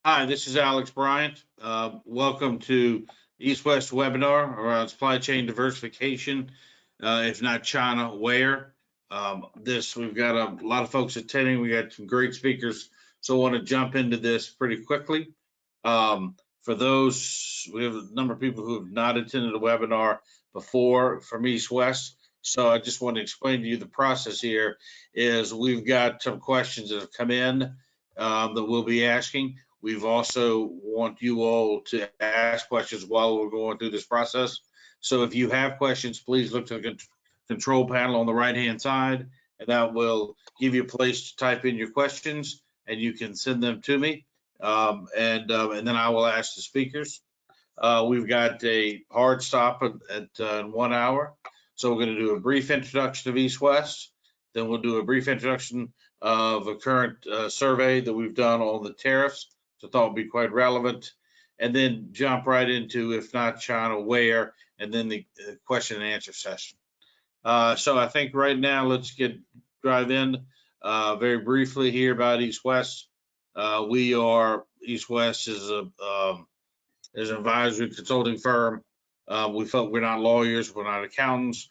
Hi, this is Alex Bryant. Welcome to East-West webinar around supply chain diversification, if not China, where? We've got a lot of folks attending. We got some great speakers, so I want to jump into this pretty quickly. For those, we have a number of people who have not attended a webinar before from East-West, so I just want to explain to you the process here is we've got some questions that have come in that we'll be asking. We've also want you all to ask questions while we're going through this process. So if you have questions, please look to the control panel on the right-hand side, and that will give you a place to type in your questions, and you can send them to me, and then I will ask the speakers. We've got a hard stop at 1 hour, so we're going to do a brief introduction of East-West. Then we'll do a brief introduction of a current survey that we've done on the tariffs. So I thought would be quite relevant, and then jump right into, if not China, where, and then the question and answer session. So I think right now let's drive in very briefly here about East-West. East-West is an advisory consulting firm. We're not lawyers, we're not accountants.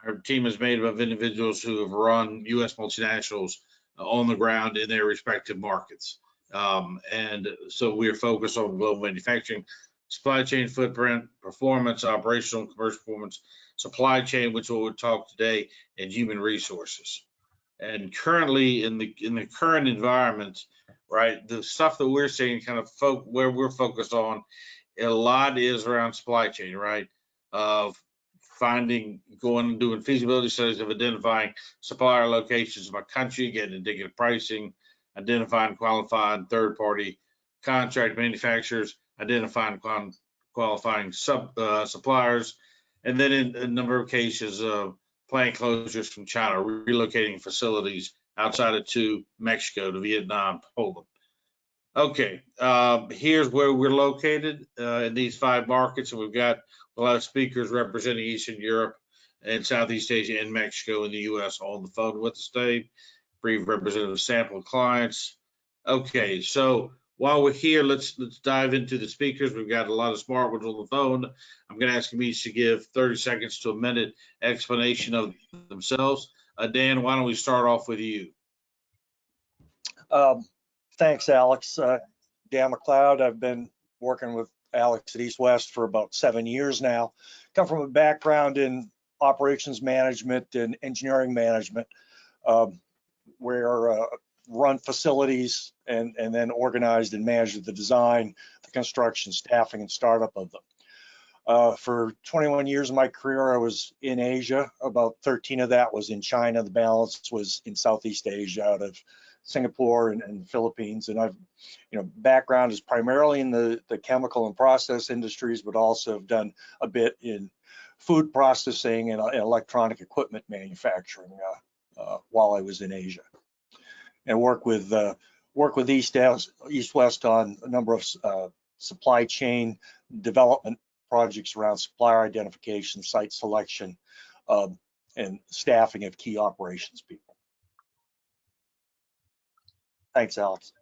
Our team is made up of individuals who have run U.S. multinationals on the ground in their respective markets. And so we're focused on global manufacturing, supply chain footprint, performance, operational and commercial performance, supply chain, which we'll talk today, and human resources. And currently in the current environment, right, the stuff that we're seeing kind of where we're focused on a lot is around supply chain, right? Of going and doing feasibility studies of identifying supplier locations by country, getting indicative pricing, identifying qualifying third-party contract manufacturers, identifying qualifying suppliers, and then in a number of cases, plant closures from China, relocating facilities outside of Mexico to Vietnam, Poland. Okay, here's where we're located in these 5 markets, and we've got a lot of speakers representing Eastern Europe and Southeast Asia and Mexico and the U.S. on the phone with us today. Brief representative sample of clients. Okay, so while we're here, let's dive into the speakers. We've got a lot of smart ones on the phone. I'm going to ask them each to give 30 seconds to a minute explanation of themselves. Dan, why don't we start off with you? Thanks, Alex. Dan McLeod. I've been working with Alex at East-West for about 7 years now. Come from a background in operations management and engineering management, where run facilities and then organized and managed the design, the construction, staffing, and startup of them. For 21 years of my career, I was in Asia. About 13 of that was in China. The balance was in Southeast Asia, out of Singapore and Philippines. And I've, background is primarily in the chemical and process industries, but also have done a bit in food processing and electronic equipment manufacturing while I was in Asia. And work with East-West on a number of supply chain development projects around supplier identification, site selection, and staffing of key operations people. Thanks, Alex.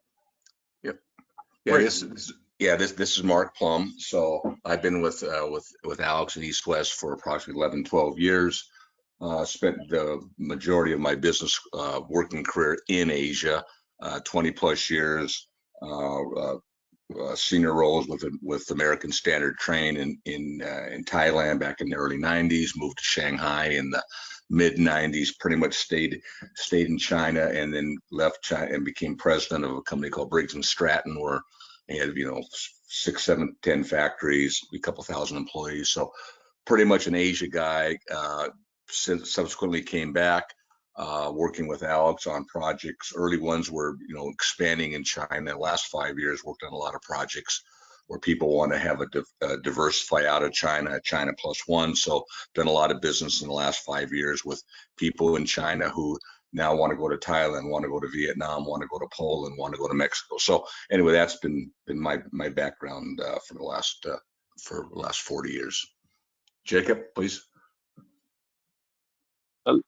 Yep. Yeah, this is Mark Plum. So I've been with Alex at East-West for approximately 11, 12 years. Spent the majority of my business working career in Asia, 20 plus years, senior roles with American Standard Train in Thailand back in the early 90s, moved to Shanghai in the mid 90s, pretty much stayed in China, and then left China and became president of a company called Briggs & Stratton, where they had 6, 7, 10 factories, a couple thousand employees. So pretty much an Asia guy. Subsequently came back, working with Alex on projects. Early ones were expanding in China. The last 5 years worked on a lot of projects where people want to have a diversify out of China, China plus one. So done a lot of business in the last 5 years with people in China who now want to go to Thailand, want to go to Vietnam, want to go to Poland, want to go to Mexico. So anyway, that's been my background for the last 40 years. Jacob, please.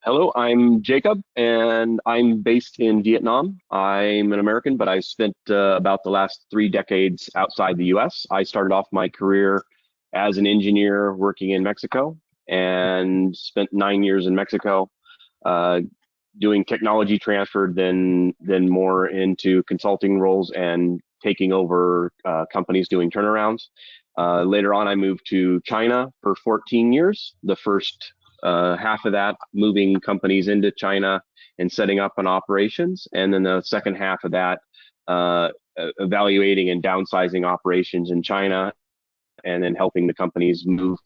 Hello, I'm Jacob, and I'm based in Vietnam. I'm an American, but I've spent about the last 3 decades outside the US. I started off my career as an engineer working in Mexico and spent 9 years in Mexico uh, doing technology transfer, then more into consulting roles and taking over companies doing turnarounds. Later on, I moved to China for 14 years. The first half of that moving companies into China and setting up an operations, and then the second half of that evaluating and downsizing operations in China, and then helping the companies move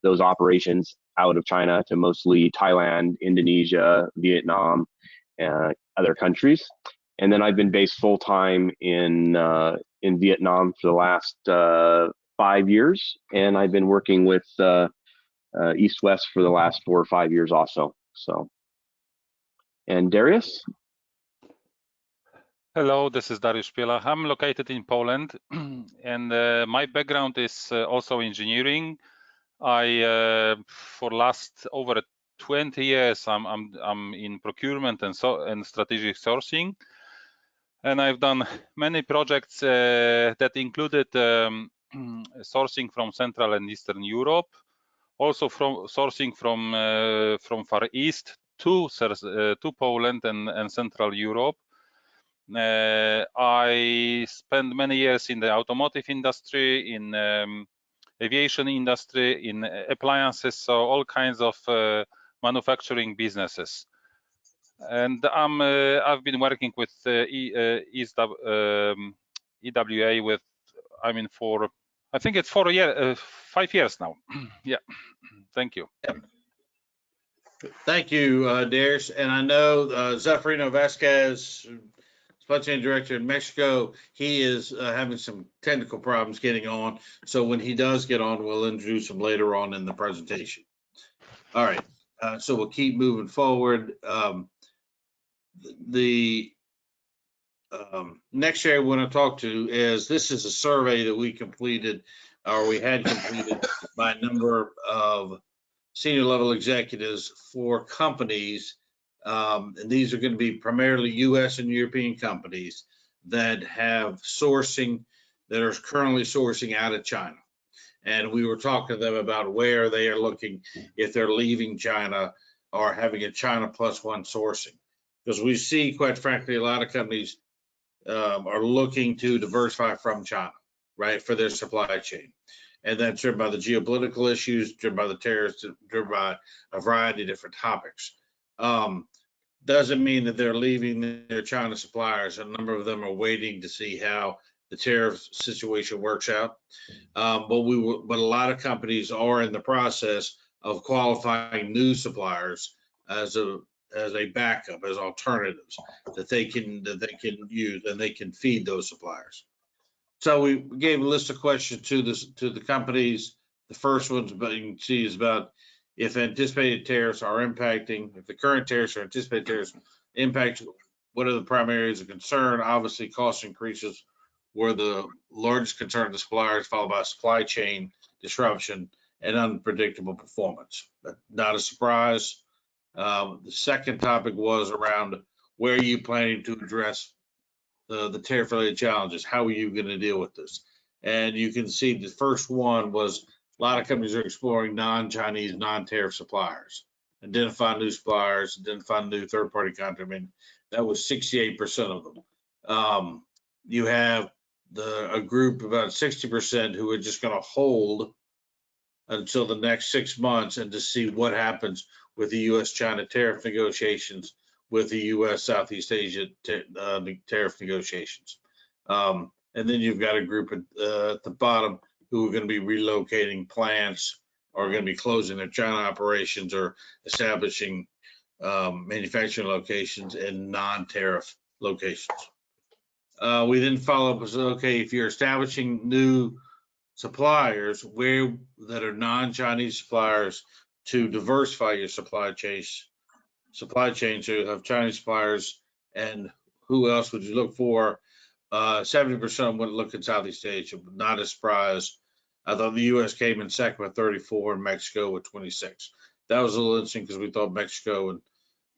those operations out of China to mostly Thailand, Indonesia, Vietnam, other countries. And then I've been based full time in Vietnam for the last 5 years, and I've been working with East West for the last 4 or 5 years also. So, and Darius? Hello, this is Dariusz Piela. I'm located in Poland, and my background is also engineering. I for last over 20 years I'm in procurement and strategic sourcing, and I've done many projects that included sourcing from Central and Eastern Europe, also from sourcing from Far East to Poland and Central Europe. I spent many years in the automotive industry, in aviation industry, in appliances, so all kinds of manufacturing businesses. And I've been working with EWA with, for I think it's 5 years now. Yeah, thank you. Thank you, Darius. And I know Zeferino Vasquez, supply chain director in Mexico, he is having some technical problems getting on. So when he does get on, we'll introduce him later on in the presentation. All right, so we'll keep moving forward. The next area I want to talk to is, this is a survey that we completed, or we had completed by a number of senior level executives for companies. And these are going to be primarily US and European companies that have sourcing, that are currently sourcing out of China. And we were talking to them about where they are looking if they're leaving China or having a China plus one sourcing. Because we see, quite frankly, a lot of companies are looking to diversify from China, right, for their supply chain. And that's driven by the geopolitical issues, driven by the tariffs, driven by a variety of different topics. Doesn't mean that they're leaving their China suppliers. A number of them are waiting to see how the tariff situation works out. But a lot of companies are in the process of qualifying new suppliers as a backup, as alternatives that they can use, and they can feed those suppliers. So we gave a list of questions to the companies. The first one, but you can see, is about if anticipated tariffs are impacting, if the current tariffs or anticipated tariffs impact, what are the primary areas of concern? Obviously, cost increases were the largest concern of the suppliers, followed by supply chain disruption and unpredictable performance. But not a surprise. The second topic was around where are you planning to address the tariff-related challenges? How are you going to deal with this? And you can see the first one was a lot of companies are exploring non-Chinese, non-tariff suppliers, identify new suppliers, identify new third-party contract. I mean, that was 68% of them. You have a group, about 60%, who are just going to hold until the next 6 months and to see what happens with the U.S.-China tariff negotiations, with the U.S. Southeast Asia tariff negotiations. And then you've got a group at the bottom who are going to be relocating plants, or going to be closing their China operations, or establishing manufacturing locations in non-tariff locations. We then follow up with, okay, if you're establishing new suppliers that are non-Chinese suppliers, to diversify your supply chain, so you have Chinese suppliers, and who else would you look for? 70% would look in Southeast Asia, but not a surprise. I thought the U.S. came in second with 34, and Mexico with 26. that was a little interesting because we thought Mexico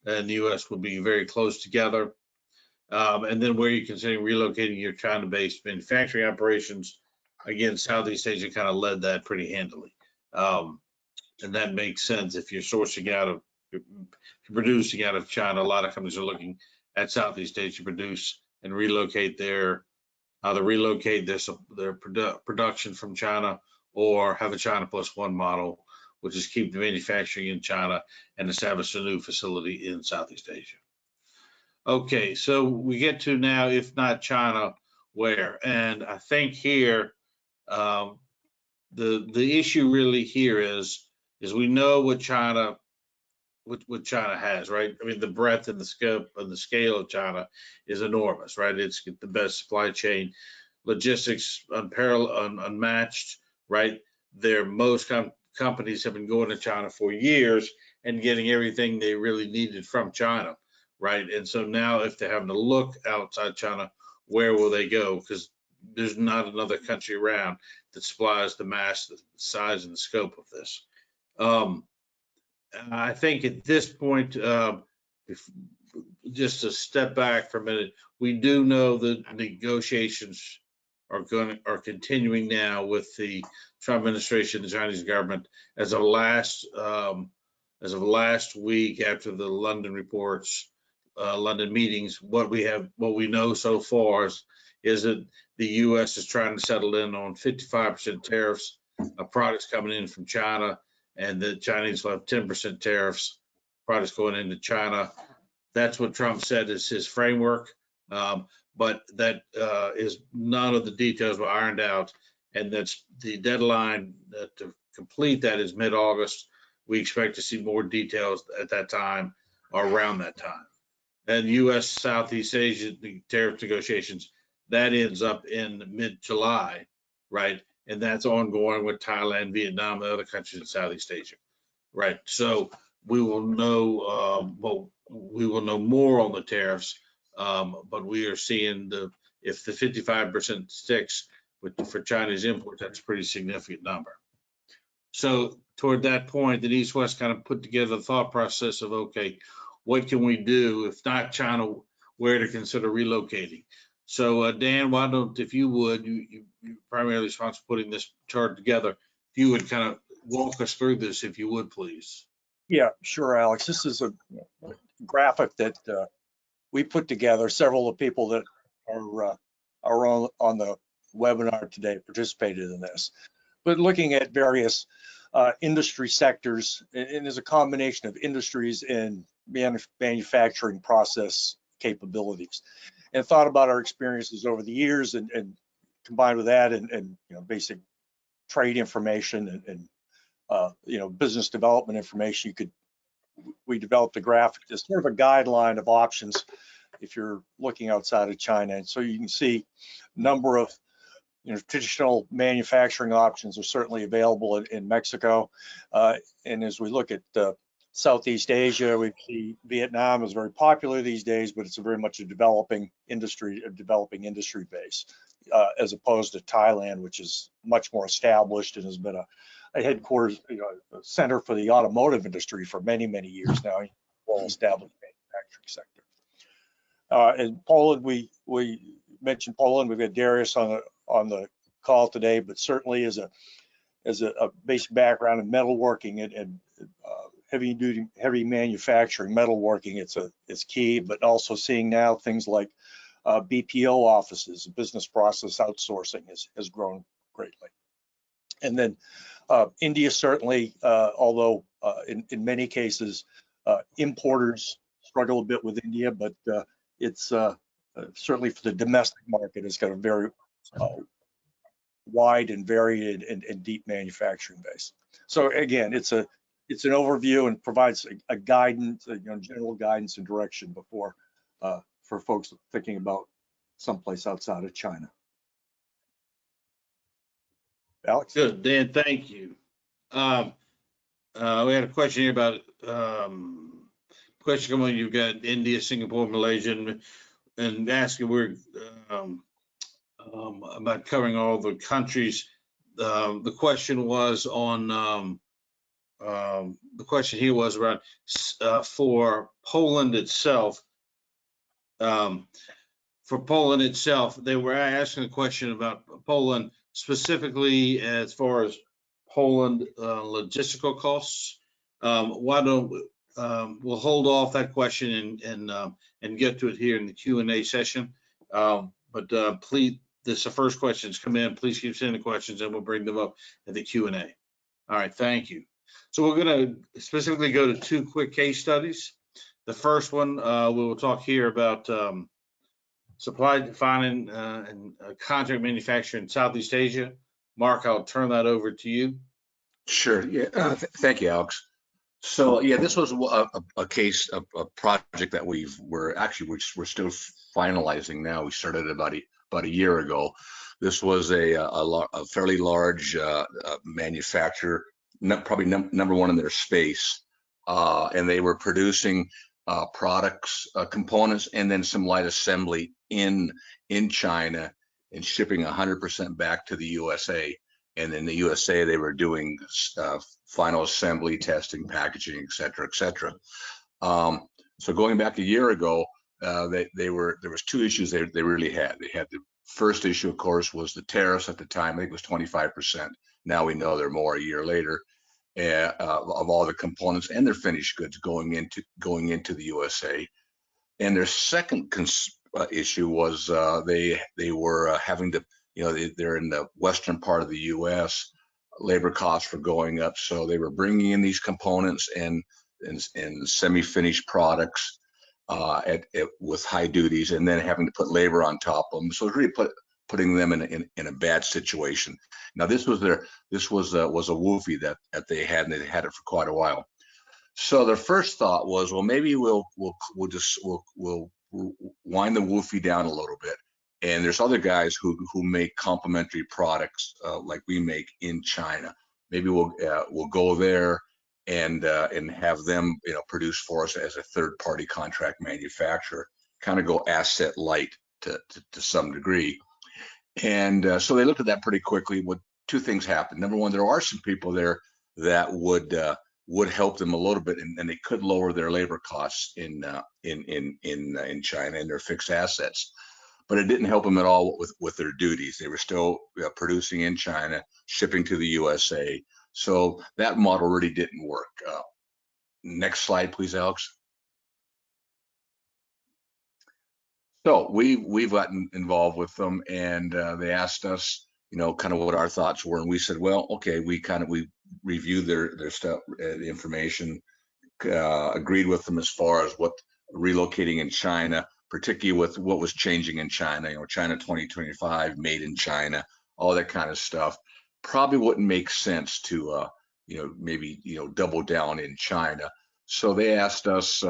and the US would be very close together. And then where you're considering relocating your China-based manufacturing operations, again, Southeast Asia kind of led that pretty handily. And that makes sense if you're sourcing out of, if you're producing out of China. A lot of companies are looking at Southeast Asia to produce and relocate their, either relocate their production from China or have a China plus one model, which is keep the manufacturing in China and establish a new facility in Southeast Asia. Okay, so we get to now, if not China, where? And I think here, the issue really here is we know what China has, right? I mean, the breadth and the scope and the scale of China is enormous, right? It's the best supply chain, logistics unparalleled, unmatched, right? Most companies have been going to China for years and getting everything they really needed from China, right? And so now if they're having to look outside China, where will they go? Because there's not another country around that supplies the mass, the size, and the scope of this. I think at this point, just to step back for a minute, we do know that negotiations are continuing now with the Trump administration, the Chinese government. As of last week, after the London reports, London meetings, what we know so far is that the U.S. is trying to settle in on 55% tariffs of products coming in from China, and the Chinese will have 10% tariffs, products going into China. That's what Trump said is his framework, but that is none of the details were ironed out, and that's the deadline to complete that is mid-August. We expect to see more details at that time or around that time. And U.S. Southeast Asia, the tariff negotiations, that ends up in mid-July, right? And that's ongoing with Thailand, Vietnam, and other countries in Southeast Asia, right? So we will know, we will know more on the tariffs, but we are seeing if the 55% sticks for Chinese imports, that's a pretty significant number. So toward that point, the East West kind of put together the thought process of, okay, what can we do if not China, where to consider relocating? So Dan, why don't, if you would, you're primarily responsible for putting this chart together. If you would kind of walk us through this, if you would, please. Yeah, sure, Alex. This is a graphic that we put together. Several of the people that are on the webinar today participated in this. But looking at various industry sectors, and there's a combination of industries and manufacturing process capabilities, and thought about our experiences over the years, and combined with that and basic trade information and business development information. We developed a graphic that's sort of a guideline of options if you're looking outside of China. And so you can see a number of traditional manufacturing options are certainly available in Mexico. And as we look at Southeast Asia, we see Vietnam is very popular these days, but it's very much a developing industry base, as opposed to Thailand, which is much more established and has been a headquarters, a center for the automotive industry for many, many years now, well-established manufacturing sector. And Poland, we mentioned Poland. We've got Darius on the call today, but certainly as a basic background in metalworking and heavy manufacturing, metalworking, it's key. But also seeing now things like BPO offices, business process outsourcing has grown greatly. And then India certainly, although in many cases importers struggle a bit with India, but it's certainly for the domestic market, it's got a very wide and varied and deep manufacturing base. So again, it's an overview and provides a guidance, general guidance and direction before for folks thinking about someplace outside of China. Alex? Good, Dan, thank you. We had a question here about question coming. You've got India, Singapore, Malaysia, and asking we're about covering all the countries. The question was on the question here was around for Poland itself. For Poland itself, they were asking a question about Poland specifically as far as Poland logistical costs. Why don't we'll hold off that question and get to it here in the Q&A session. But please, this is the first questions come in. Please keep sending questions and we'll bring them up at the Q&A. All right, thank you. So we're going to specifically go to two quick case studies. The first one, we will talk here about supply defining and contract manufacturing in Southeast Asia. Mark, I'll turn that over to you. Sure. Yeah. Thank you, Alex. So yeah, this was a case, a project that we're still finalizing now. We started about a year ago. This was a fairly large manufacturer, probably number one in their space, and they were producing products, components, and then some light assembly in China and shipping 100% back to the USA. And in the USA, they were doing final assembly, testing, packaging, et cetera, et cetera. So going back a year ago, there was two issues they really had. They had the first issue, of course, was the tariffs at the time. I think it was 25%. Now we know they're more a year later. Of all the components and their finished goods going into the USA. And their second issue was they were having to, they're in the western part of the US, labor costs were going up, so they were bringing in these components and semi-finished products with high duties, and then having to put labor on top of them. So it really putting them in a bad situation. Now this was a woofie that they had, and they had it for quite a while. So their first thought was, well, maybe we'll wind the woofie down a little bit. And there's other guys who make complementary products like we make in China. Maybe we'll go there and have them produce for us as a third-party contract manufacturer, kind of go asset light to some degree. And so they looked at that pretty quickly. Two things happened. Number one, there are some people there that would help them a little bit, and they could lower their labor costs in China and their fixed assets. But it didn't help them at all with their duties. They were still producing in China, shipping to the USA. So that model really didn't work. Next slide, please, Alex. So we've gotten involved with them, and they asked us, kind of what our thoughts were, and we said, well, okay, we reviewed their stuff, the information, agreed with them as far as what relocating in China, particularly with what was changing in China, China 2025, made in China, all that kind of stuff. Probably wouldn't make sense to maybe double down in China. So they asked us,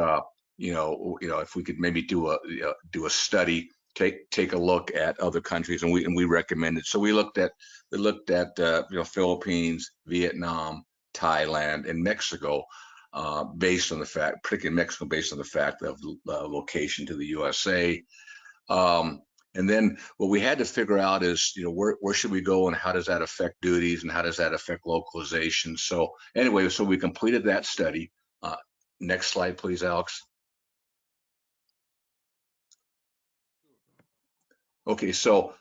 if we could maybe do a study, take a look at other countries, and we recommended. So we looked at Philippines, Vietnam, Thailand, and Mexico, based on the fact, particularly Mexico, based on the fact of location to the USA. And then what we had to figure out is, where should we go, and how does that affect duties, and how does that affect localization? So anyway, so we completed that study. Next slide, please, Alex. Okay, so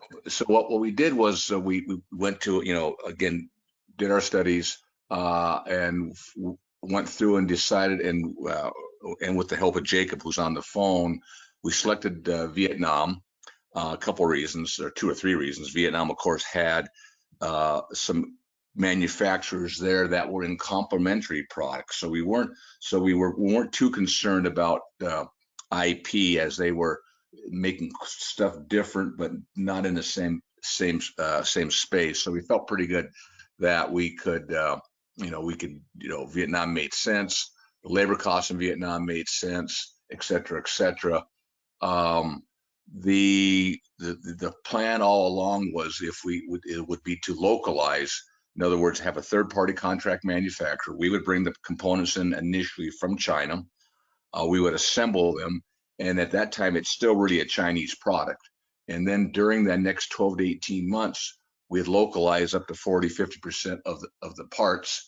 what we did was we went to, again, did our studies and went through and decided, and with the help of Jacob, who's on the phone, we selected Vietnam. A couple reasons, or two or three reasons. Vietnam, of course, had some manufacturers there that were in complementary products, so we weren't too concerned about IP, as they were making stuff different, but not in the same space. So we felt pretty good that we could, Vietnam made sense. The labor costs in Vietnam made sense, et cetera, et cetera. The plan all along was, it would be to localize. In other words, have a third-party contract manufacturer. We would bring the components in initially from China. We would assemble them, and at that time, it's still really a Chinese product. And then during that next 12 to 18 months, we'd localize up to 40, 50% of the parts,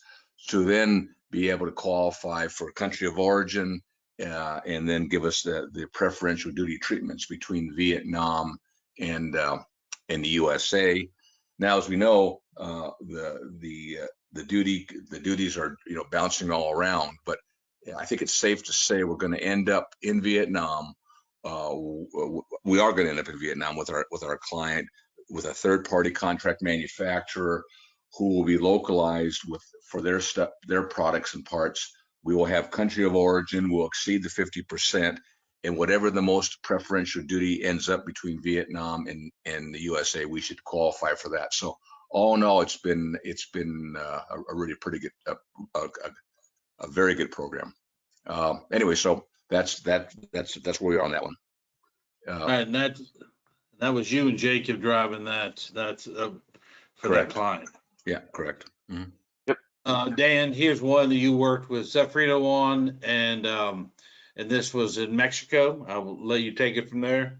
to then be able to qualify for country of origin, and then give us the preferential duty treatments between Vietnam and the USA. Now, as we know, the duties are bouncing all around, but I think it's safe to say we're going to end up in Vietnam. We are going to end up in Vietnam with our client, with a third-party contract manufacturer who will be localized for their products and parts. We will have country of origin. We'll exceed the 50%, and whatever the most preferential duty ends up between Vietnam and the USA, we should qualify for that. So all in all, it's been a really pretty good, a very good program. Anyway, so that's where we are on that one. All right, and that was you and Jacob driving that. That's for Correct. that client. Yeah, correct. Mm-hmm. Dan, here's one that you worked with Zeffirino on, and this was in Mexico. I will let you take it from there.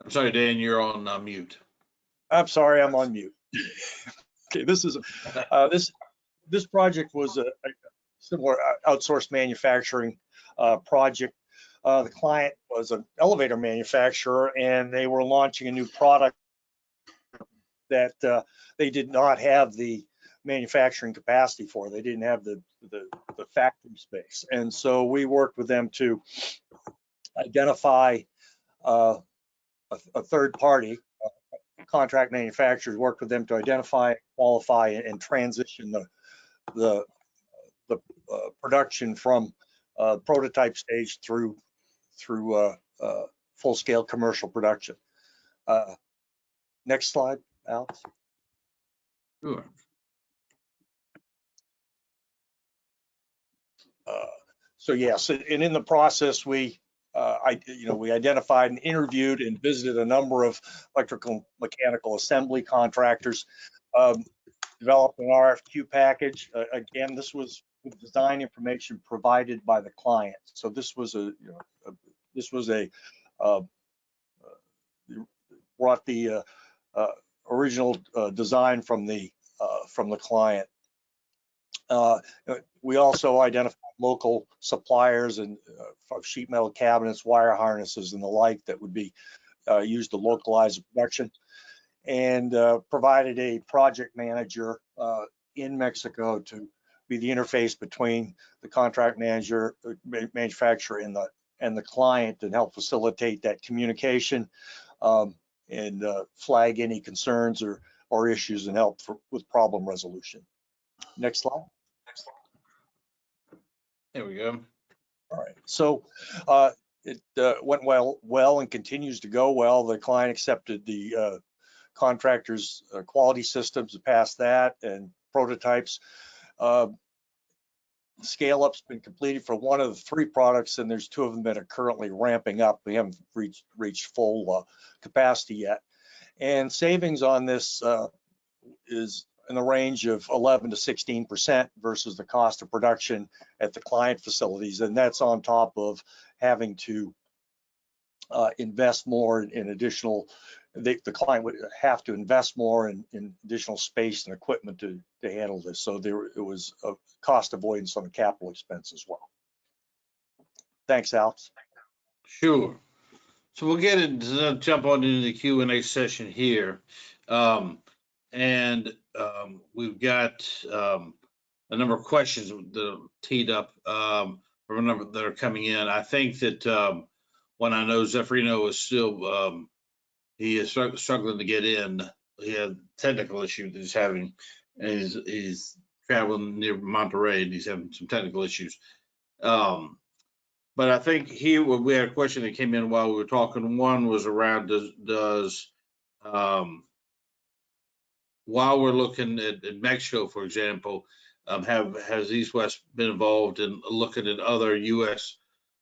I'm sorry, Dan, you're on mute. I'm sorry, I'm on mute. Okay, this is this project was a similar outsourced manufacturing project. The client was an elevator manufacturer, and they were launching a new product that they did not have the manufacturing capacity for. They didn't have the factory space, and so we worked with them to identify a third party. Contract manufacturers, worked with them to identify, qualify, and transition the production from prototype stage through full-scale commercial production. Next slide, Alex. Sure. So yes, and in the process, we identified and interviewed and visited a number of electrical mechanical assembly contractors, developed an RFQ package. Again, this was with design information provided by the client. So this was brought the original design from the client. We also identified local suppliers and sheet metal cabinets, wire harnesses, and the like that would be used to localize the production, and provided a project manager in Mexico to be the interface between the contract manufacturer and the client, and help facilitate that communication, and flag any concerns or issues, and help with problem resolution. Next slide. There we go. All right. So it went well and continues to go well. The client accepted the contractor's quality systems to pass that, and prototypes. Scale-up's been completed for one of the 3 products, and there's 2 of them that are currently ramping up. We haven't reached full capacity yet. And savings on this is in the range of 11 to 16% versus the cost of production at the client facilities, and that's on top of having to invest more in additional. The client would have to invest more in additional space and equipment to handle this. So it was a cost avoidance on the capital expense as well. Thanks, Alex. Sure. So we'll jump on into the Q&A session here. We've got a number of questions that are teed up from a number that are coming in. I think that when I know Zeffirino is still, he is struggling to get in. He had technical issues that he's having, and he's traveling near Monterey, and he's having some technical issues. But I think here we had a question that came in while we were talking. One was around while we're looking at Mexico, for example, has East West been involved in looking at other U.S.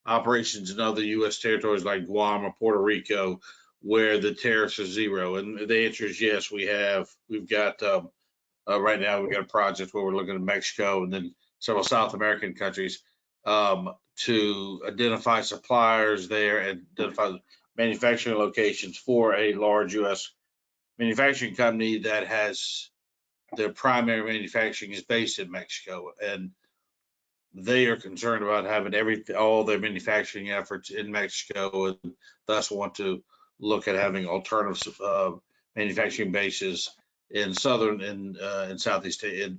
operations in other U.S. territories like Guam or Puerto Rico, where the tariffs are 0? And the answer is yes, we have. We've got right now we've got a project where we're looking at Mexico and then several South American countries to identify suppliers there and manufacturing locations for a large U.S. manufacturing company that has their primary manufacturing is based in Mexico, and they are concerned about having all their manufacturing efforts in Mexico, and thus want to look at having alternative manufacturing bases in southern and in Southeast, in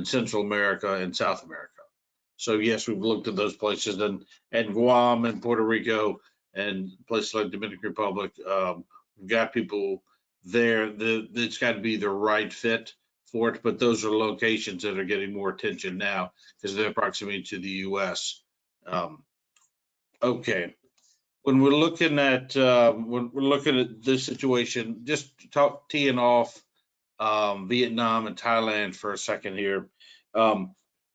Central America and South America. So yes, we've looked at those places, and Guam and Puerto Rico and places like Dominican Republic. We've got people there. It's got to be the right fit for it, but those are locations that are getting more attention now because of their proximity to the U.S. Okay, when we're looking at this situation, just teeing off Vietnam and Thailand for a second here.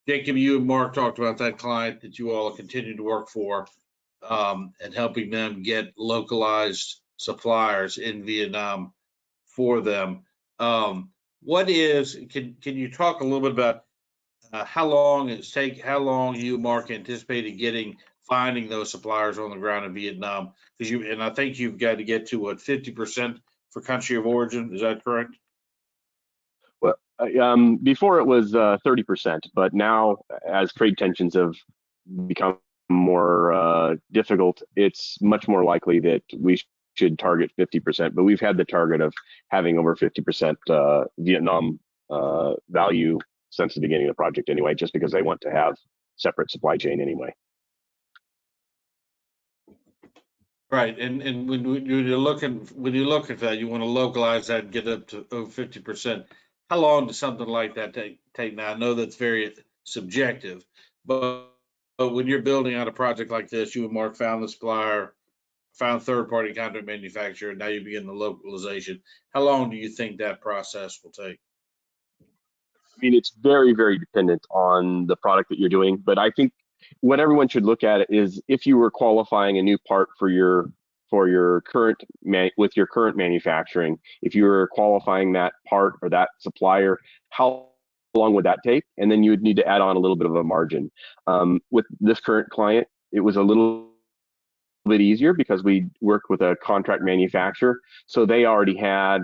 Jacob, you and Mark talked about that client that you all continue to work for, and helping them get localized suppliers in Vietnam for them. Can you talk a little bit about how long you, Mark, anticipated finding those suppliers on the ground in Vietnam? And I think you've got to get to what, 50% for country of origin, is that correct? Well, before it was 30%, but now as trade tensions have become more difficult, it's much more likely that we should target 50%. But we've had the target of having over 50% Vietnam value since the beginning of the project anyway, just because they want to have separate supply chain anyway. Right, and when you look at that, you want to localize that and get up to over 50%. How long does something like that take? Now, I know that's very subjective, but when you're building out a project like this, you and Mark found the supplier, found third-party contract manufacturer, now you begin the localization. How long do you think that process will take? I mean, it's very, very dependent on the product that you're doing, but I think what everyone should look at is if you were qualifying a new part for your current manufacturing, if you were qualifying that part or that supplier, how long would that take? And then you would need to add on a little bit of a margin. With this current client, it was a little bit easier because we worked with a contract manufacturer, so they already had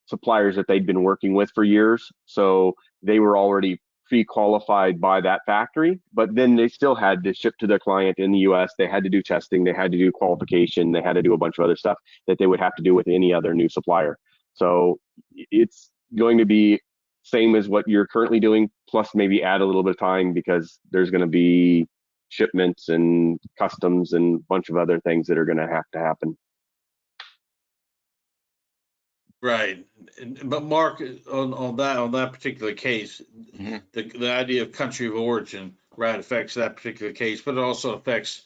suppliers that they'd been working with for years, so they were already pre-qualified by that factory, but then they still had to ship to their client in the US. They had to do testing, they had to do qualification, they had to do a bunch of other stuff that they would have to do with any other new supplier. So it's going to be same as what you're currently doing, plus maybe add a little bit of time because there's going to be shipments and customs and a bunch of other things that are going to have to happen. Right, but Mark, on that particular case, Mm-hmm. the idea of country of origin, right, affects that particular case, but it also affects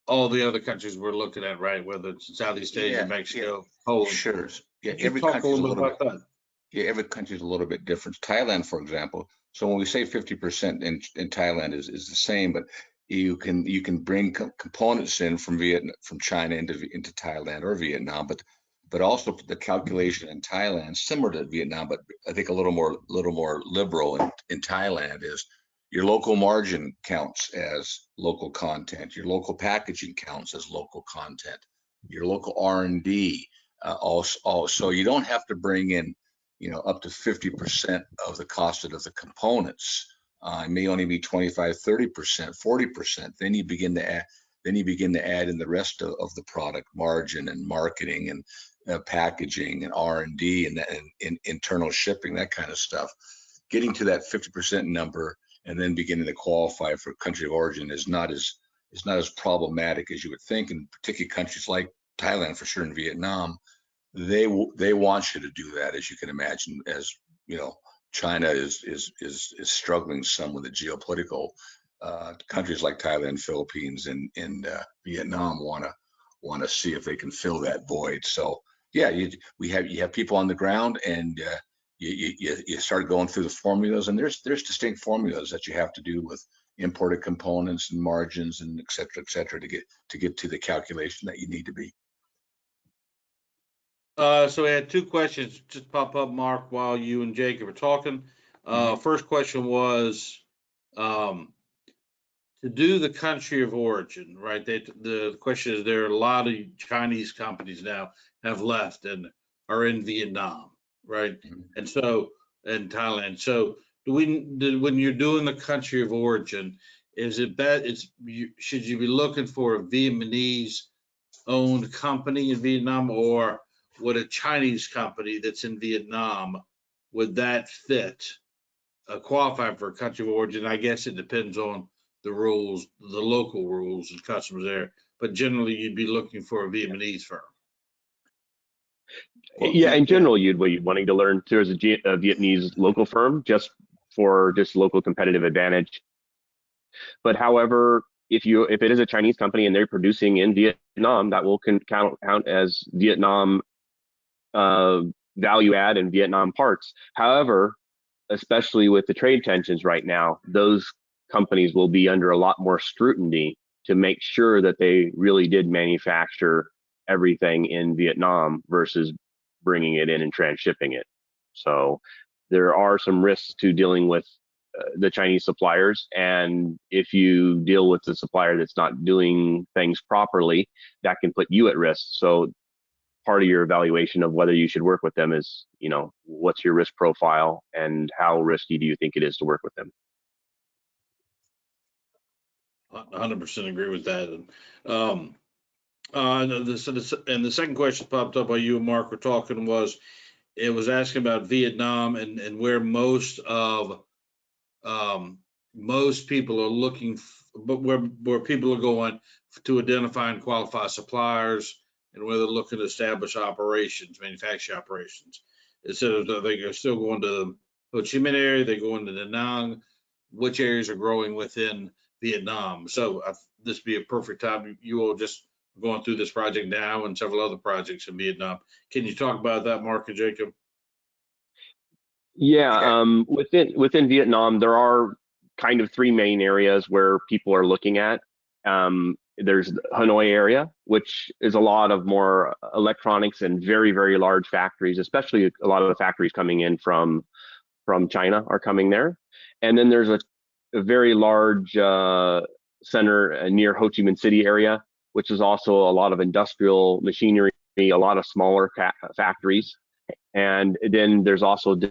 all the other countries we're looking at, right? Whether it's Southeast Asia, Mexico, Poland. Sure. Yeah, Could you talk a little bit about that? Yeah, every country is a little bit different. Thailand, for example. So when we say 50% in Thailand is the same, but you can bring components in from China into Thailand or Vietnam, but also the calculation in Thailand, similar to Vietnam, but I think a little more liberal in Thailand, is your local margin counts as local content, your local packaging counts as local content, your local R&D also. You don't have to bring in, up to 50% of the cost of the components. It may only be 25, 30%, 40%. Then you begin to add in the rest of the product, margin and marketing and packaging and R&D and internal shipping, that kind of stuff. Getting to that 50% number and then beginning to qualify for country of origin is not as problematic as you would think. And particularly countries like Thailand, for sure, and Vietnam, they want you to do that, as you can imagine. As China is struggling some with the geopolitical. Countries like Thailand, Philippines, and Vietnam want to see if they can fill that void. So yeah, you have people on the ground, and you start going through the formulas, and there's distinct formulas that you have to do with imported components and margins and et cetera, to get to the calculation that you need to be. So we had two questions just pop up, Mark, while you and Jacob were talking. First question was, to do the country of origin, right? The question is, there are a lot of Chinese companies now have left and are in Vietnam, right? And so, and Thailand. So when you're doing the country of origin, is it should you be looking for a Vietnamese owned company in Vietnam, or would a Chinese company that's in Vietnam, would that fit, qualify for a country of origin? I guess it depends on the rules, the local rules and customs there, but generally you'd be looking for a Vietnamese firm. Yeah, in general, you'd be wanting to learn there's a Vietnamese local firm just for local competitive advantage. But however, if it is a Chinese company and they're producing in Vietnam, that will count as Vietnam value add and Vietnam parts. However, especially with the trade tensions right now, those companies will be under a lot more scrutiny to make sure that they really did manufacture everything in Vietnam versus bringing it in and transshipping it. So there are some risks to dealing with the Chinese suppliers, and if you deal with the supplier that's not doing things properly, that can put you at risk. So part of your evaluation of whether you should work with them is, what's your risk profile and how risky do you think it is to work with them? 100% agree with that. And the second question popped up while you and Mark were talking was, it was asking about Vietnam and where most people are looking, but where people are going to identify and qualify suppliers, and where they're looking to establish operations, manufacturing operations. Instead of they're still going to the Ho Chi Minh area, they go into Da Nang, which areas are growing within Vietnam. So this would be a perfect time. You all just going through this project now and several other projects in Vietnam. Can you talk about that, Mark and Jacob? Yeah, within Vietnam, there are kind of three main areas where people are looking at. There's the Hanoi area, which is a lot of more electronics and very, very large factories, especially a lot of the factories coming in from China are coming there. And then there's a very large center near Ho Chi Minh City area, which is also a lot of industrial machinery, a lot of smaller factories. And then there's also Da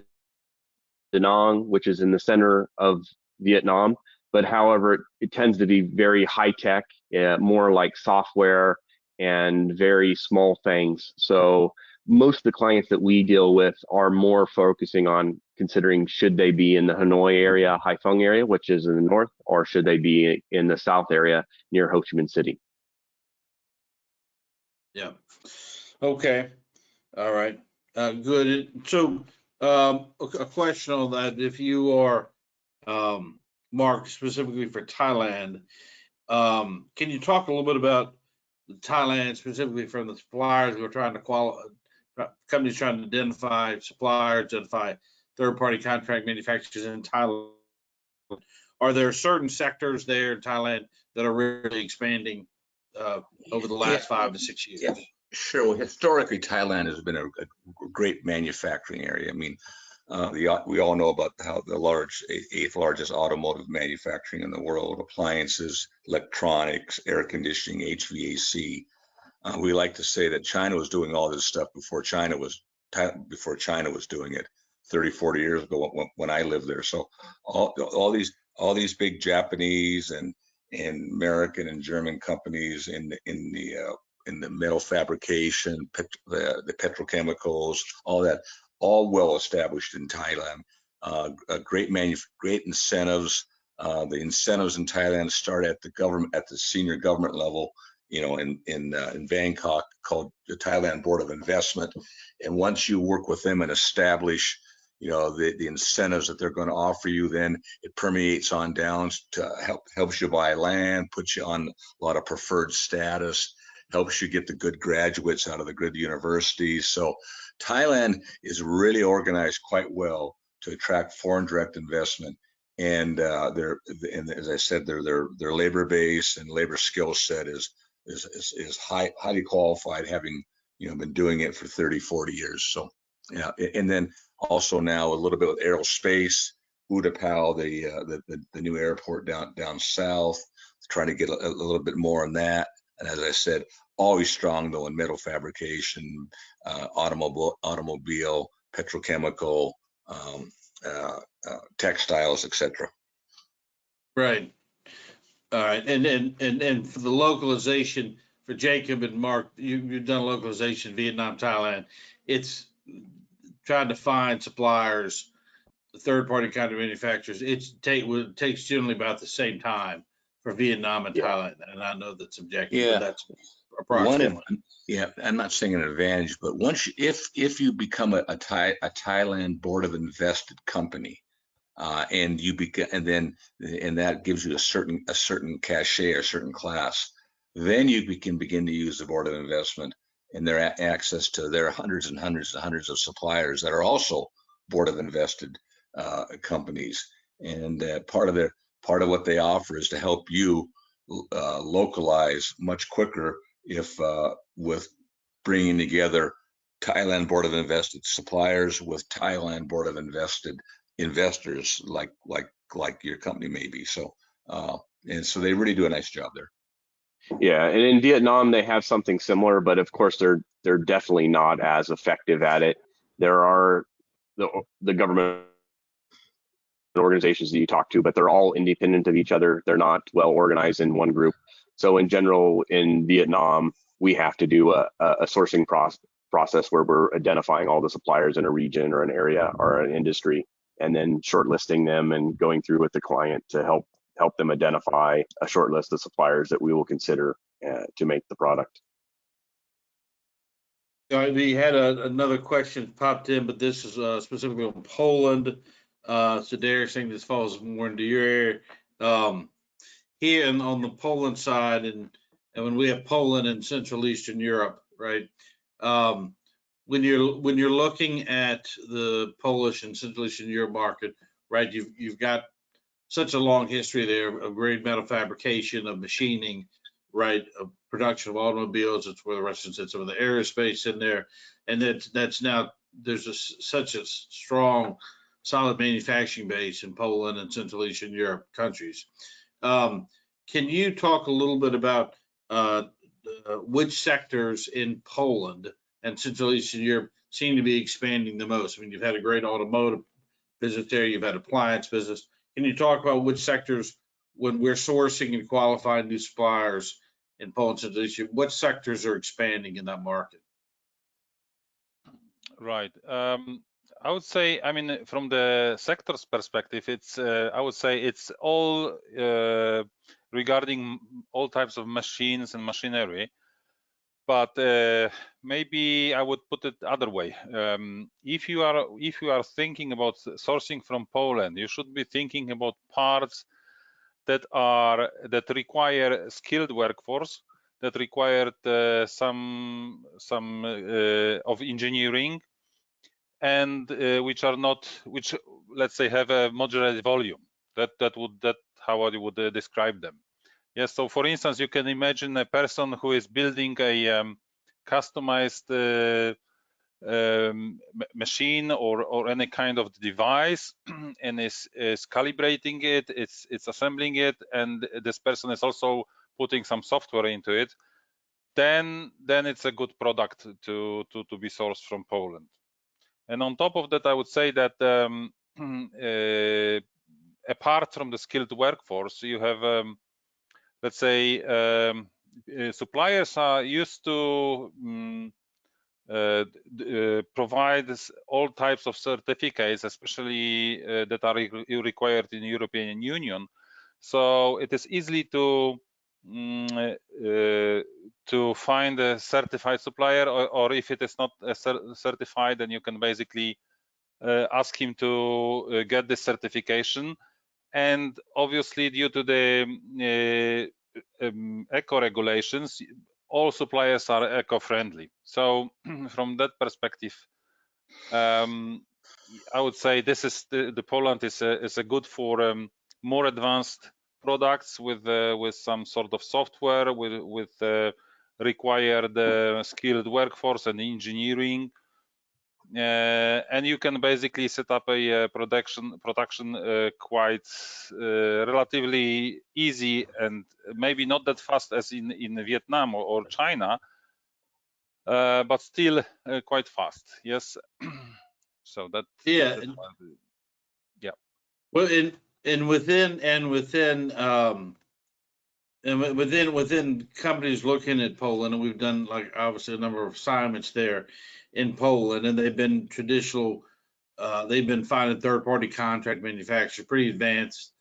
Nang, which is in the center of Vietnam. But however, it tends to be very high tech, more like software and very small things. So most of the clients that we deal with are more focusing on considering, should they be in the Hanoi area, Haiphong area, which is in the north, or should they be in the south area near Ho Chi Minh City? Yeah. Okay. All right. Good. So a question on that: if you are Mark, specifically for Thailand, can you talk a little bit about Thailand, specifically from the suppliers who are trying to qualify, companies trying to identify suppliers, identify third-party contract manufacturers in Thailand? Are there certain sectors there in Thailand that are really expanding over the last 5 to 6 years? Yeah, sure. Well, historically, Thailand has been a great manufacturing area. I mean, we all know about how the eighth largest automotive manufacturing in the world, appliances, electronics, air conditioning, HVAC. We like to say that China was doing all this stuff before China was doing it 30, 40 years ago when I lived there. So all these big Japanese and American and German companies in the metal fabrication, the petrochemicals, all that, all well established in Thailand. Great incentives. The incentives in Thailand start at the senior government level, in Bangkok, called the Thailand Board of Investment. And once you work with them and establish, the incentives that they're going to offer you, then it permeates on down to helps you buy land, puts you on a lot of preferred status, helps you get the good graduates out of the good universities. So Thailand is really organized quite well to attract foreign direct investment. And as I said, their labor base and labor skill set is highly qualified, having been doing it for 30, 40 years. So yeah, and then also now a little bit with aerospace, Utapao, the new airport down south, trying to get a little bit more on that. And as I said, always strong though in metal fabrication, automobile, petrochemical, textiles, etc. Right. All right. And for the localization for Jacob and Mark, you've done localization Vietnam, Thailand. It's trying to find suppliers, the third-party kind of manufacturers. It takes generally about the same time for Vietnam and Thailand. And I know that's subjective, but that's approximately. I'm not saying an advantage, but if you become a Thailand Board of Invested company, and that gives you a certain cachet or certain class, then you can begin to use the Board of Investment and their access to their hundreds and hundreds and hundreds of suppliers that are also Board of Invested companies. And part of what they offer is to help you localize much quicker with bringing together Thailand Board of Invested suppliers with Thailand Board of Invested investors like your company may be. So and so they really do a nice job there. Yeah, and in Vietnam they have something similar, but of course they're definitely not as effective at it. There are the government organizations that you talk to, but they're all independent of each other. They're not well organized in one group. So in general, in Vietnam, we have to do a sourcing process where we're identifying all the suppliers in a region or an area or an industry, and then shortlisting them and going through with the client to help them identify a short list of suppliers that we will consider to make the product. We had another question popped in, but this is specifically on Poland. So Derek saying this falls more into your area. Here on the Poland side, and when we have Poland and Central Eastern Europe, right? When you're looking at the Polish and Central Eastern Europe market, right? You've got such a long history there of great metal fabrication, of machining, right? Of production of automobiles. It's where the Russians had some of the aerospace in there, and that's now there's such a strong, solid manufacturing base in Poland and Central Eastern Europe countries. Can you talk a little bit about which sectors in Poland and Central Eastern Europe seem to be expanding the most? I mean, you've had a great automotive business there, you've had appliance business. Can you talk about which sectors, when we're sourcing and qualifying new suppliers in Poland, Central Eastern Europe, what sectors are expanding in that market? Right. I would say, I mean, from the sector's perspective, I would say it's all regarding all types of machines and machinery. But maybe I would put it other way. If you are thinking about sourcing from Poland, you should be thinking about parts that require skilled workforce, that required some of engineering, and which let's say have a moderate volume. That how I would describe them. Yes, so for instance, you can imagine a person who is building a customized machine or any kind of device and is calibrating it, it's assembling it, and this person is also putting some software into it, then it's a good product to be sourced from Poland. And on top of that, I would say that apart from the skilled workforce, you have let's say suppliers are used to provide all types of certificates, especially that are required in the European Union. So it is easy to find a certified supplier, or if it is not certified, then you can basically ask him to get this certification. And obviously, due to the eco regulations, all suppliers are eco-friendly. So from that perspective, I would say this is the Poland is a good for more advanced products with some sort of software, with required skilled workforce and engineering. and you can basically set up a production quite relatively easy, and maybe not that fast as in Vietnam or China, but still quite fast. Yes. So that. Yeah. Yeah. Well, within companies looking at Poland, and we've done like obviously a number of assignments there in Poland, and they've been finding third-party contract manufacturers, pretty advanced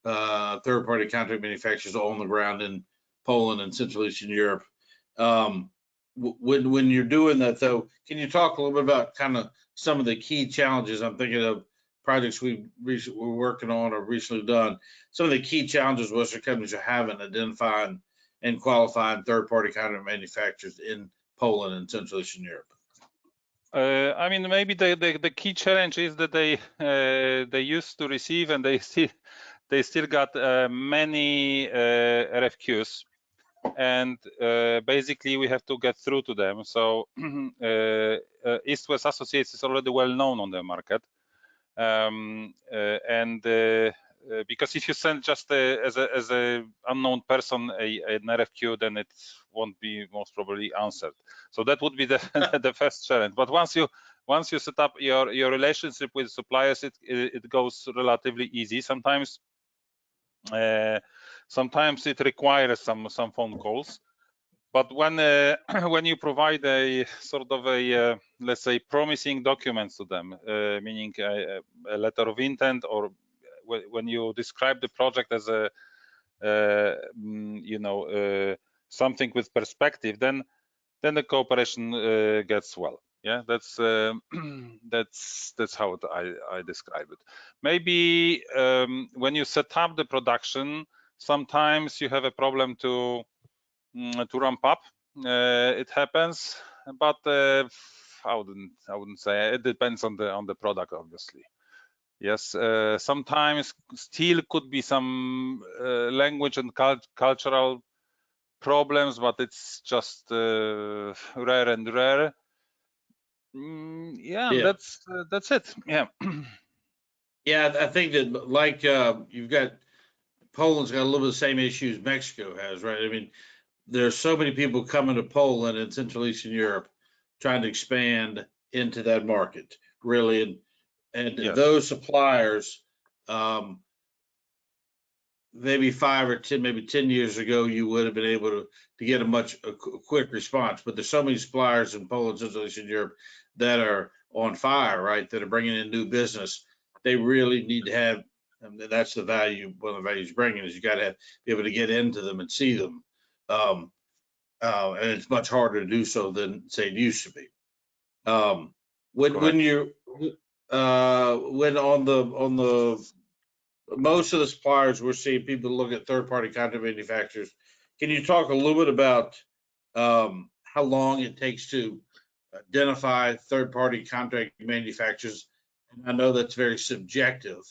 third-party contract manufacturers on the ground in Poland and Central Eastern Europe. When you're doing that, though, can you talk a little bit about kind of some of the key challenges? I'm thinking of projects we're working on or recently done. Some of the key challenges Western companies are having identifying and qualifying third-party contract manufacturers in Poland and Central Eastern Europe. I mean, maybe the key challenge is that they used to receive, and they still got many RFQs, and basically we have to get through to them. So East-West Associates is already well known on the market, and because if you send just as a unknown person an RFQ, then it won't be most probably answered. So that would be the first challenge. But once you set up your relationship with suppliers, it goes relatively easy. Sometimes it requires some phone calls. But when you provide a sort of a let's say promising documents to them, meaning a letter of intent, or when you describe the project as a something with perspective, then the cooperation gets well. Yeah, that's how I describe it. Maybe when you set up the production, sometimes you have a problem to ramp up. It happens, but I wouldn't say it depends on the product, obviously. Yes, sometimes still could be some language and cultural problems, but it's just rare and rare. Yeah, that's it. Yeah. Yeah, I think that like you've got Poland's got a little bit of the same issues Mexico has, right? I mean, there's so many people coming to Poland and Central Eastern Europe trying to expand into that market, really, and Yes. those suppliers, maybe 5 or 10, maybe 10 years ago, you would have been able to get a quick response. But there's so many suppliers in Poland, Central Eastern Europe that are on fire, right? That are bringing in new business. They really need to have, and that's the value. One of the values bringing is you got to be able to get into them and see them. And it's much harder to do so than say it used to be. When on the most of the suppliers, we're seeing people look at third-party contract manufacturers. Can you talk a little bit about how long it takes to identify third-party contract manufacturers? And I know that's very subjective,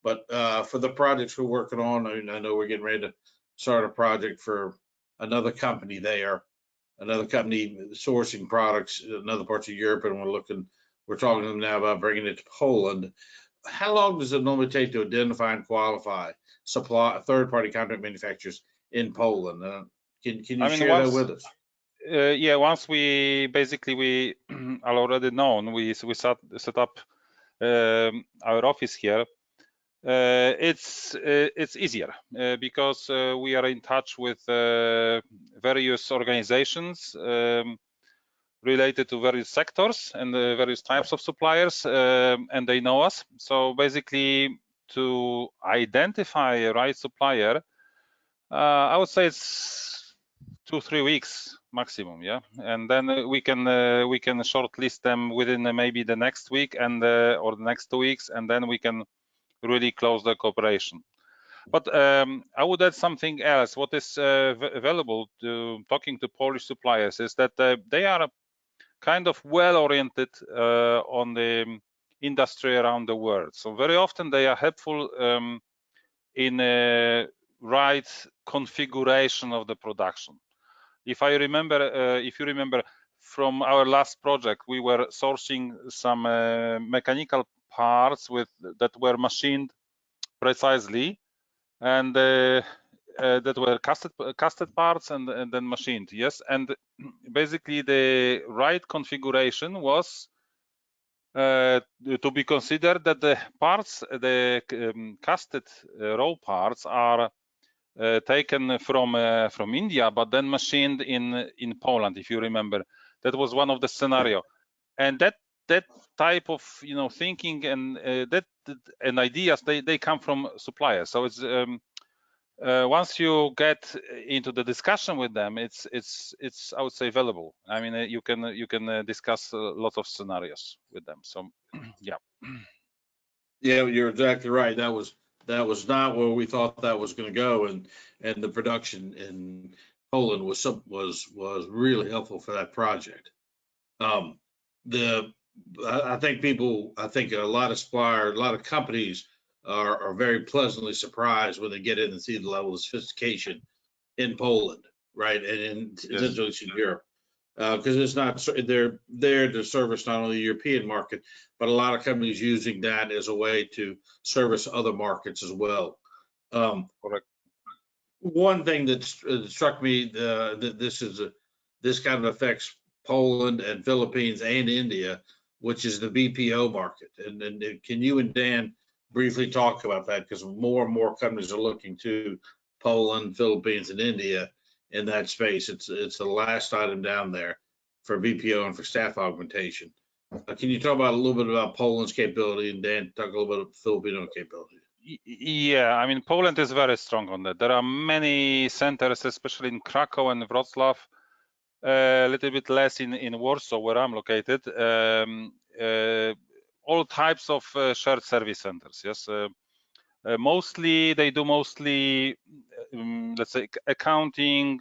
but for the projects we're working on, I know we're getting ready to start a project for another company there, another company sourcing products in other parts of Europe, and we're talking to them now about bringing it to Poland. How long does it normally take to identify and qualify third-party contract manufacturers in Poland? Can you share that with us? Yeah, once we are already known, we set up our office here. It's easier because we are in touch with various organizations related to various sectors and various types of suppliers, and they know us. So basically, to identify a right supplier, I would say it's 2-3 weeks maximum. Yeah, and then we can shortlist them within maybe the next week and or the next 2 weeks, and then we can really close the cooperation. But I would add something else. What is available to talking to Polish suppliers is that they are kind of well-oriented on the industry around the world. So very often they are helpful in right configuration of the production. If you remember from our last project, we were sourcing some mechanical parts that were machined precisely, and that were casted parts and then machined. Yes, and basically the right configuration was to be considered that the parts, the casted raw parts, are taken from India, but then machined in Poland. If you remember, that was one of the scenario, and that type of thinking and and ideas, they come from suppliers. So it's once you get into the discussion with them, it's I would say valuable. I mean, you can discuss lots of scenarios with them. So yeah. Yeah, you're exactly right. That was not where we thought that was going to go, and the production in Poland was really helpful for that project. I think a lot of a lot of companies are very pleasantly surprised when they get in and see the level of sophistication in Poland, right, and in Central Eastern Europe. Because it's not, they're there to service not only the European market, but a lot of companies using that as a way to service other markets as well. Correct. One thing that struck me that this kind of affects Poland and Philippines and India, which is the BPO market. And can you and Dan briefly talk about that? Because more and more companies are looking to Poland, Philippines, and India in that space. It's the last item down there for BPO and for staff augmentation. Can you talk about a little bit about Poland's capability, and Dan talk a little bit about Filipino capability? Yeah, I mean, Poland is very strong on that. There are many centers, especially in Krakow and Wrocław, a little bit less in Warsaw, where I'm located. All types of shared service centers. Yes, mostly they do let's say accounting,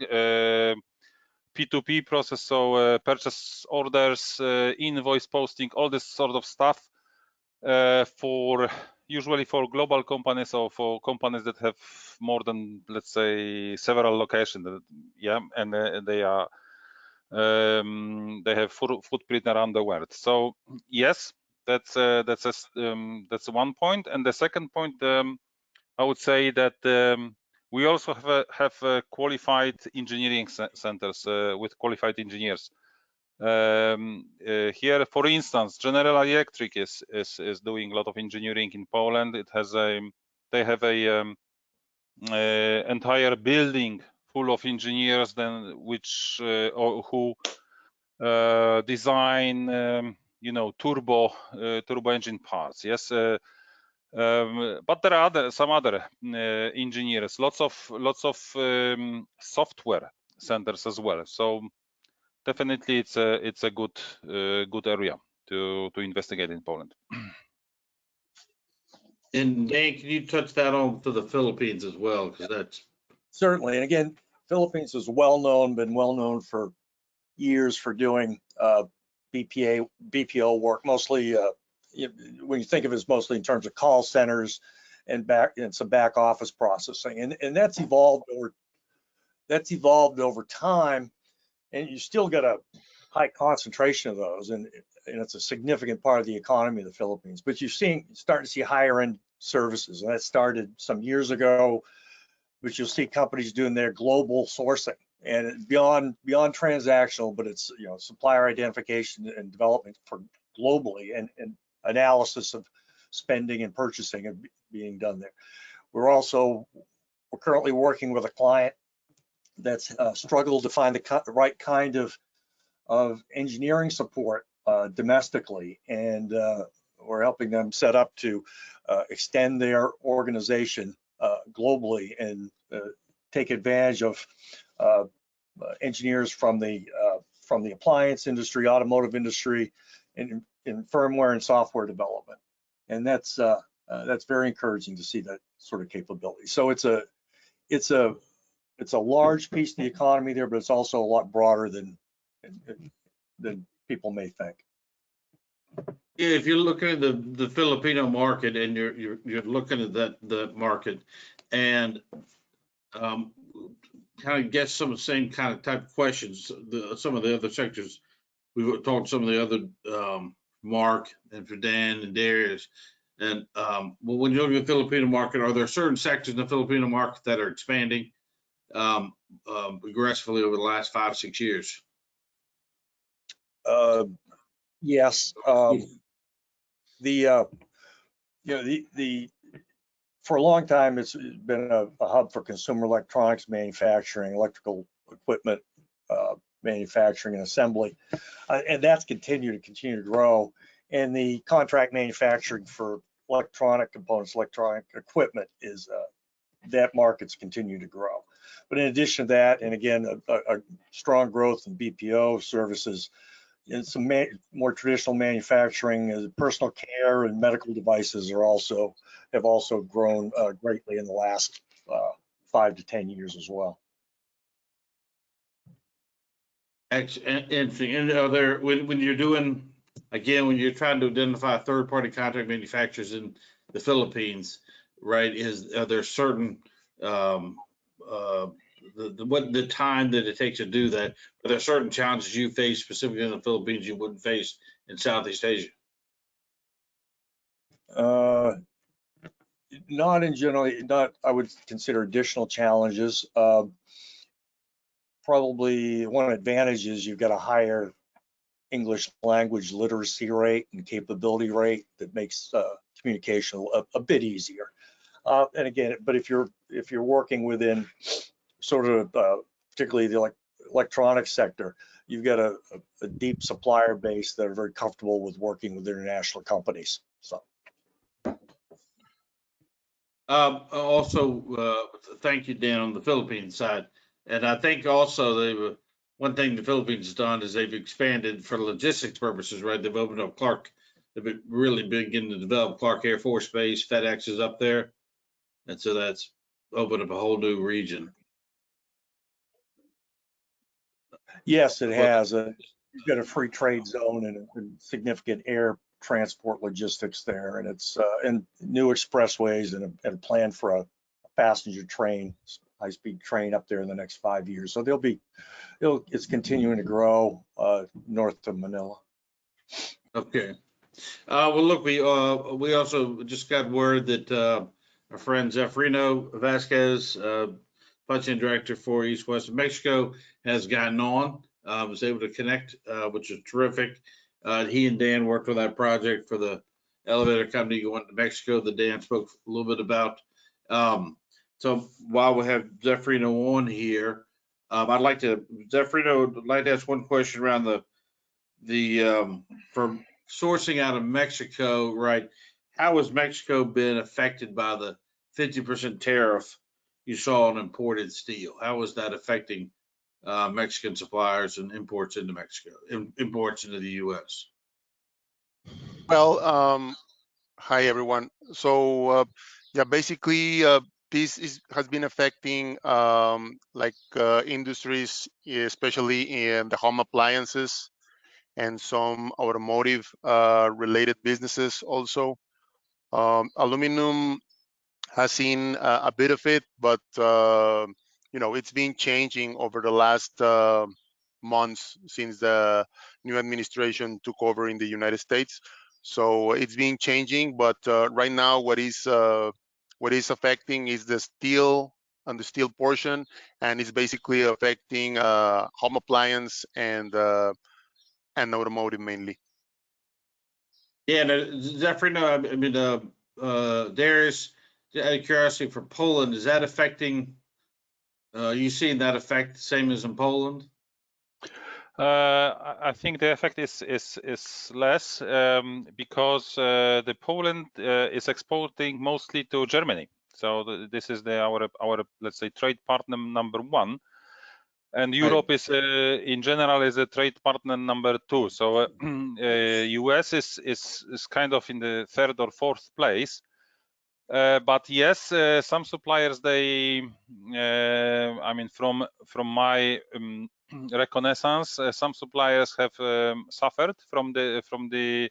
P2P process, so purchase orders, invoice posting, all this sort of stuff usually for global companies or for companies that have more than, let's say, several locations. Yeah, and they have footprint around the world. So yes, that's one point. And the second point, I would say that we also have qualified engineering centers with qualified engineers. Here, for instance, General Electric is doing a lot of engineering in Poland. They have a entire building full of engineers who design turbo engine parts. Yes. But there are some other engineers, lots of software centers as well. So definitely it's a good area to investigate in Poland. And Dan, can you touch that on to the Philippines as well? Because that's Certainly. And again, Philippines is been well known for years for doing BPO work, mostly when you think of it as mostly in terms of call centers and some back office processing. And that's evolved over time, and you still get a high concentration of those, and it's a significant part of the economy of the Philippines. But you're starting to see higher end services, and that started some years ago. But you'll see companies doing their global sourcing and beyond transactional, but it's supplier identification and development for globally, and analysis of spending and purchasing and being done there. We're currently working with a client that's struggled to find the right kind of engineering support domestically, and we're helping them set up to extend their organization globally and take advantage of engineers from the appliance industry, automotive industry, and in firmware and software development. And that's very encouraging to see that sort of capability. So it's a large piece of the economy there, but it's also a lot broader than people may think. Yeah, if you're looking at the Filipino market and you're looking at that market and kind of guess some of the same kind of type of questions some of the other sectors we've talked to some of the other, Mark and for Dan and Darius. And well, when you look at the Filipino market, are there certain sectors in the Filipino market that are expanding aggressively over the last 5-6 years? Yes. For a long time, it's been a hub for consumer electronics manufacturing, electrical equipment manufacturing and assembly, and that's continue to grow. And the contract manufacturing for electronic components, electronic equipment is that market's continue to grow. But in addition to that, and again, a strong growth in BPO services, and some more traditional manufacturing, personal care and medical devices have also grown greatly in the last 5 to 10 years as well. Interesting. And are there, when you're doing, again, when you're trying to identify third-party contract manufacturers in the Philippines, right? Are there certain the time that it takes to do that? Are there certain challenges you face specifically in the Philippines you wouldn't face in Southeast Asia? Not in general, I would consider additional challenges. Probably one advantage is you've got a higher English language literacy rate and capability rate that makes communication a bit easier. And again, but if you're working within sort of particularly the electronics sector, you've got a deep supplier base that are very comfortable with working with international companies. So. Also, thank you, Dan, on the Philippines side. And I think also one thing the Philippines has done is they've expanded for logistics purposes, right? They've opened up Clark. They've been really beginning to develop Clark Air Force Base. FedEx is up there. And so that's opened up a whole new region. Yes, it has. You've got a free trade zone and significant air transport logistics there, and it's and new expressways and a plan for a passenger train, high-speed train up there in the next 5 years. So it's continuing to grow north of Manila. Okay. Well, look, we also just got word that our friend Zefrino Vasquez, Budget Director for East West of Mexico, has gotten on, was able to connect, which is terrific. He and Dan worked on that project for the elevator company going to Mexico that Dan spoke a little bit about. So while we have Zefrino on here, I'd like to ask one question around the for sourcing out of Mexico, right? How has Mexico been affected by the 50% tariff you saw on imported steel? How is that affecting Mexican suppliers and imports into Mexico, imports into the U.S.? Well, hi everyone. So yeah, basically this has been affecting industries, especially in the home appliances and some automotive related businesses also. Aluminum has seen a bit of it, but it's been changing over the last months since the new administration took over in the United States. So it's been changing, but right now what is affecting is the steel and the steel portion, and it's basically affecting home appliance and automotive mainly. Yeah, Zefrino, I mean, Darius, out of curiosity, for Poland, is that affecting? You seeing that effect the same as in Poland? I think the effect is less because the Poland is exporting mostly to Germany. So this is our let's say trade partner number one, and Europe is in general is a trade partner number two. So US is kind of in the third or fourth place. But yes, some suppliers I mean from my reconnaissance, some suppliers have suffered from the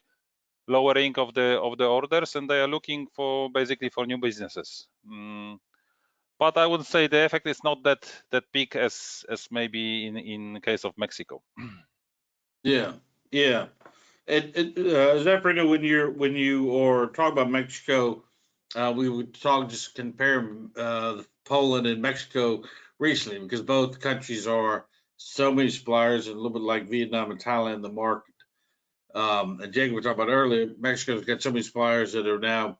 lowering of the orders, and they are looking for basically for new businesses. But I would say the effect is not that big as maybe in case of Mexico. Yeah. Yeah. Zephyr, when you are talking about Mexico, we would just compare Poland and Mexico recently, because both countries are so many suppliers, and a little bit like Vietnam and Thailand, the market. And Jacob, we talked about earlier, Mexico's got so many suppliers that are now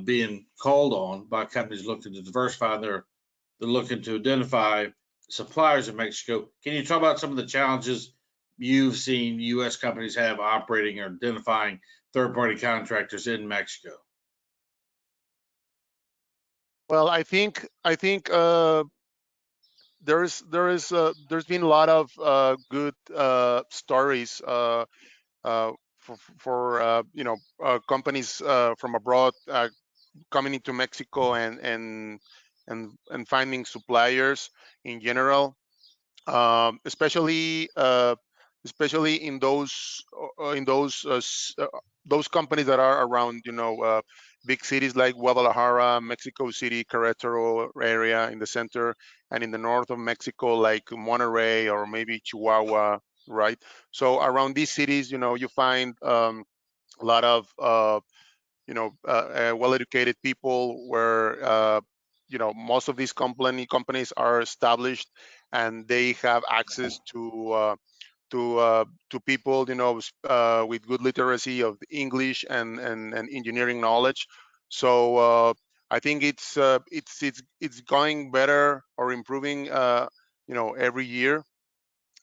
being called on by companies looking to diversify. They're looking to identify suppliers in Mexico. Can you talk about some of the challenges you've seen U.S. companies have operating or identifying third-party contractors in Mexico? Well, I think there's been a lot of good stories for companies from abroad coming into Mexico and finding suppliers in general, especially in those companies that are around big cities like Guadalajara, Mexico City, Querétaro area in the center, and in the north of Mexico like Monterrey or maybe Chihuahua, right? So around these cities, you find a lot of well-educated people where most of these companies are established, and they have access to people with good literacy of English and engineering knowledge. So I think it's going better or improving every year.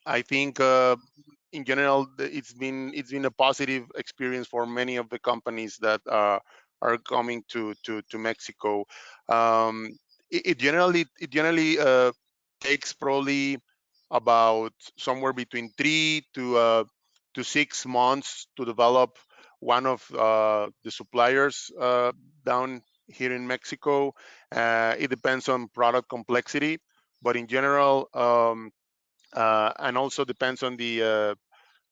I think in general it's been a positive experience for many of the companies that are coming to Mexico. It generally takes probably about somewhere between 3 to 6 months to develop one of the suppliers down here in Mexico. It depends on product complexity, but in general, and also depends on the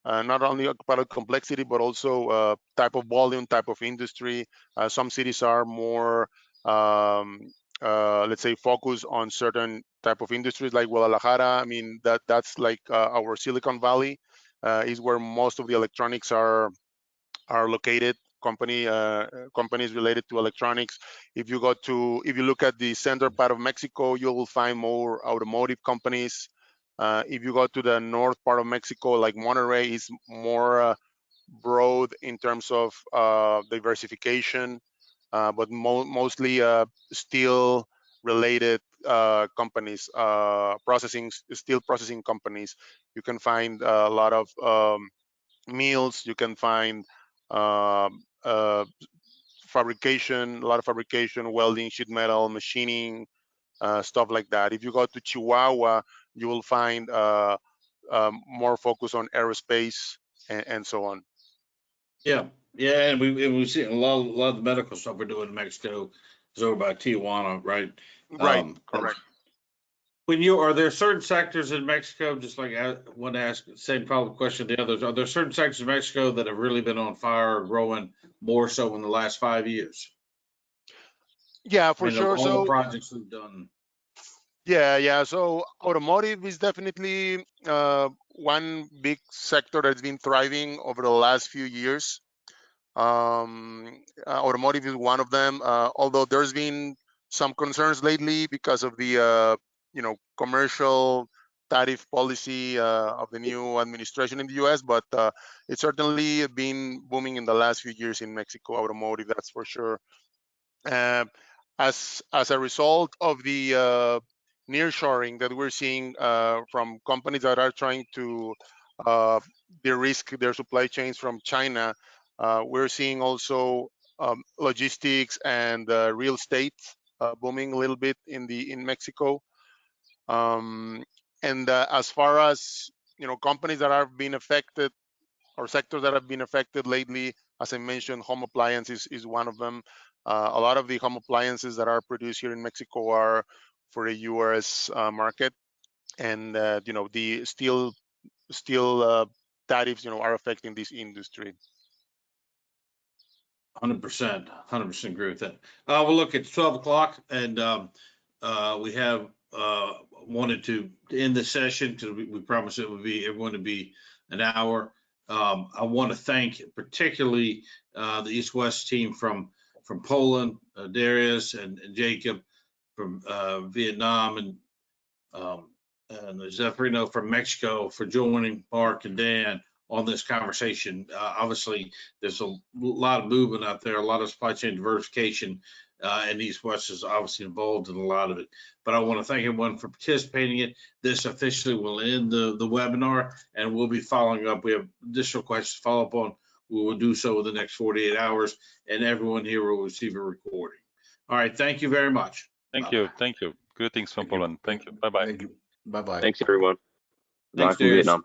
not only product complexity, but also type of volume, type of industry. Some cities are more, let's say, focused on certain type of industries, like Guadalajara. I mean, that's like our Silicon Valley, is where most of the electronics are located. Companies related to electronics. If you look at the center part of Mexico, you will find more automotive companies. If you go to the north part of Mexico, like Monterrey, is more broad in terms of diversification, but mostly steel related companies, steel processing companies. You can find a lot of mills. You can find fabrication, a lot of fabrication, welding, sheet metal, machining, stuff like that. If you go to Chihuahua, you will find more focus on aerospace and so on. Yeah, yeah, and we see a lot of the medical stuff we're doing in Mexico is over by Tijuana, right? Right, correct. Are there certain sectors in Mexico, just like I want to ask the same probably question to the others, are there certain sectors in Mexico that have really been on fire or growing more so in the last 5 years? Yeah, for sure. All So the projects we've done. yeah. So automotive is definitely one big sector that's been thriving over the last few years. Automotive is one of them, although there's been some concerns lately because of the commercial tariff policy of the new administration in the US, but it's certainly been booming in the last few years in Mexico, automotive, that's for sure. As a result of the nearshoring that we're seeing from companies that are trying to de-risk their supply chains from China, we're seeing also logistics and real estate booming a little bit in Mexico. And as far as companies that are being affected or sectors that have been affected lately, as I mentioned, home appliances is one of them. A lot of the home appliances that are produced here in Mexico are for the US market, and the steel tariffs are affecting this industry. 100% agree with that. Well, look, it's 12 o'clock, and we have wanted to end the session because we promised everyone to be an hour. I want to thank particularly the East-West team from Poland, Darius and Jacob, from Vietnam, and Zeffirino from Mexico for joining Mark and Dan on this conversation. Obviously, there's a lot of movement out there, a lot of supply chain diversification, and East-West is obviously involved in a lot of it. But I want to thank everyone for participating in it. This officially will end the webinar, and we'll be following up. We have additional questions to follow up on. We will do so in the next 48 hours, and everyone here will receive a recording. All right, thank you very much. Thank you. Greetings from Poland. Thank you. Bye-bye. Thank you. Bye-bye. Thanks, everyone. Thanks, Bye from Darius. Vietnam.